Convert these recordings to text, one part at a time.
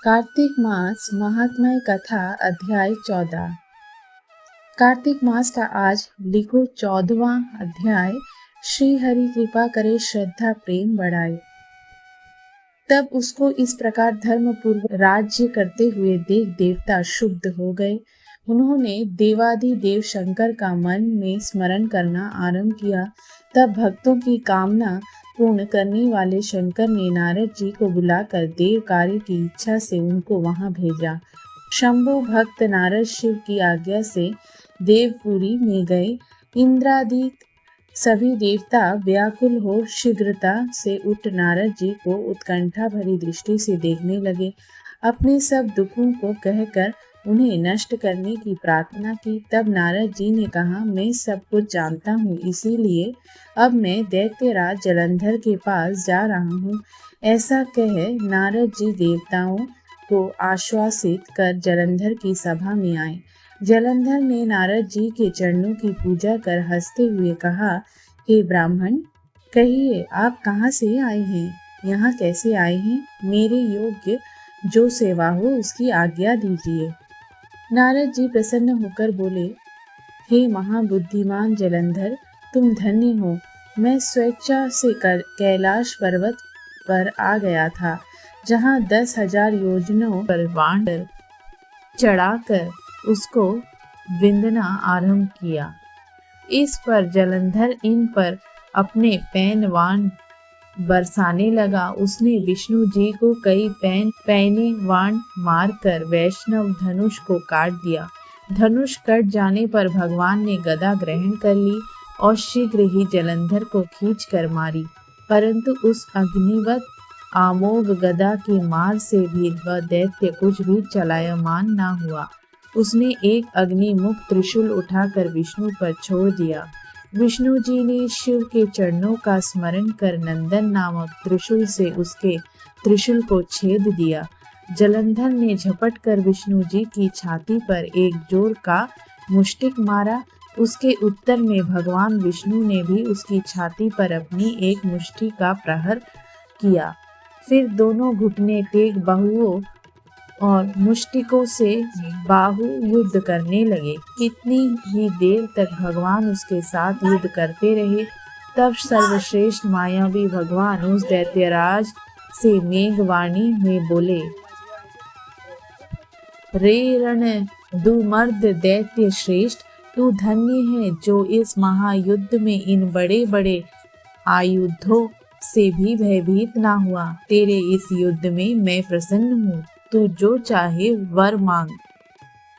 कार्तिक मास महात्म्य कथा अध्याय 14। कार्तिक मास का आज लिखो 14वां अध्याय। श्री हरि कृपा करे श्रद्धा प्रेम बढ़ाए। तब उसको इस प्रकार धर्म पूर्वक राज्य करते हुए देव देवता शुद्ध हो गए। उन्होंने देवाधिदेव शंकर का मन में स्मरण करना आरंभ किया। तब भक्तों की कामना पूर्ण करने वाले शंकर ने नारद जी को बुलाकर देव कार्य की इच्छा से उनको वहां भेजा। शंभु भक्त नारद शिव की आज्ञा से देवपुरी में गए। इंद्रादि सभी देवता व्याकुल हो शीघ्रता से उठ नारद जी को उत्कंठा भरी दृष्टि से देखने लगे। अपने सब दुखों को कहकर उन्हें नष्ट करने की प्रार्थना की। तब नारद जी ने कहा, मैं सब कुछ जानता हूँ, इसीलिए अब मैं दैत्यराज जलंधर के पास जा रहा हूँ। ऐसा कह नारद जी देवताओं को आश्वासित कर जलंधर की सभा में आए। जलंधर ने नारद जी के चरणों की पूजा कर हंसते हुए कहा, हे ब्राह्मण, कहिए आप कहाँ से आए हैं, यहाँ कैसे आए हैं? मेरे योग्य जो सेवा हो उसकी आज्ञा दीजिए। नारद जी प्रसन्न होकर बोले, हे महाबुद्धिमान जलंधर, तुम धन्य हो। मैं स्वेच्छा से कैलाश पर्वत पर आ गया था, जहाँ 10,000 योजनों पर बाण चढ़ाकर उसको विंदना आरंभ किया। इस पर जलंधर इन पर अपने पैन वाण बरसाने लगा। उसने विष्णु जी को कई पैने वाण मारकर वैष्णव धनुष को काट दिया। धनुष कट जाने पर भगवान ने गदा ग्रहण कर ली और शीघ्र ही जलंधर को खींच कर मारी। परंतु उस अग्निवत आमोग गदा के मार से भी वह दैत्य कुछ भी चलायमान न हुआ। उसने एक अग्निमुख त्रिशूल उठाकर विष्णु पर छोड़ दिया। विष्णु जी ने शिव के चरणों का स्मरण कर नंदन नामक त्रिशूल से उसके त्रिशूल को छेद दिया। जलंधर ने झपट कर विष्णु जी की छाती पर एक जोर का मुष्टिक मारा। उसके उत्तर में भगवान विष्णु ने भी उसकी छाती पर अपनी एक मुष्टि का प्रहार किया। फिर दोनों घुटने टेक बाहुओं और मुष्टिकों से बाहु युद्ध करने लगे। कितनी ही देर तक भगवान उसके साथ युद्ध करते रहे। तब सर्वश्रेष्ठ मायावी भगवान उस दैत्यराज से मेघवाणी में बोले, रे रण दुमर्द दैत्य श्रेष्ठ, तू धन्य है जो इस महायुद्ध में इन बड़े बड़े आयुधों से भी भयभीत ना हुआ। तेरे इस युद्ध में मैं प्रसन्न हूँ, तू जो चाहे वर मांग।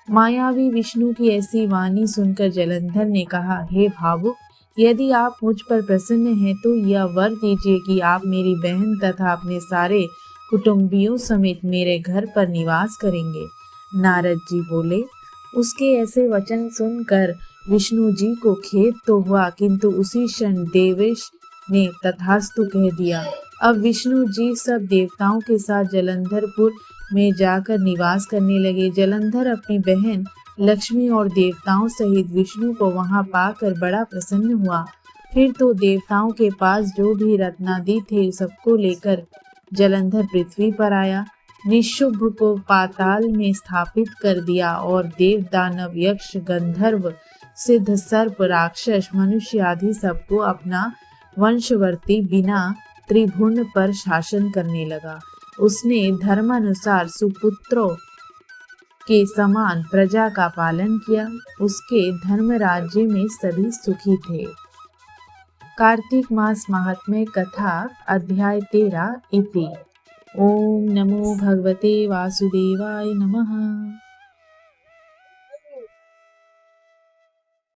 मायावी विष्णु की ऐसी वाणी सुनकर जलंधर ने कहा, हे भावुक, यदि आप मुझ पर प्रसन्न हैं तो यह वर दीजिए कि आप मेरी बहन तथा अपने सारे कुटुंबियों समेत मेरे घर पर निवास करेंगे। नारद जी बोले। उसके ऐसे वचन सुनकर विष्णु जी को खेद तो हुआ, किंतु उसी क्षण देवेश ने तथास्तु कह दिया। अब विष्णु जी सब देवताओं के साथ जलंधरपुर में जाकर निवास करने लगे। जलंधर अपनी बहन लक्ष्मी और देवताओं सहित विष्णु को वहां पाकर बड़ा प्रसन्न हुआ। फिर तो देवताओं के पास जो भी रत्नादि थे सबको लेकर जलंधर पृथ्वी पर आया। निशुंभ को पाताल में स्थापित कर दिया और देव दानव यक्ष गंधर्व सिद्ध सर्प राक्षस मनुष्य आदि सबको अपना वंशवर्ती बिना त्रिभुवन पर शासन करने लगा। उसने धर्मानुसार सुपुत्रों के समान प्रजा का पालन किया। उसके धर्म राज्य में सभी सुखी थे। कार्तिक मास महात्म्य कथा अध्याय 13 इति। ओम नमो भगवते वासुदेवाय नमः।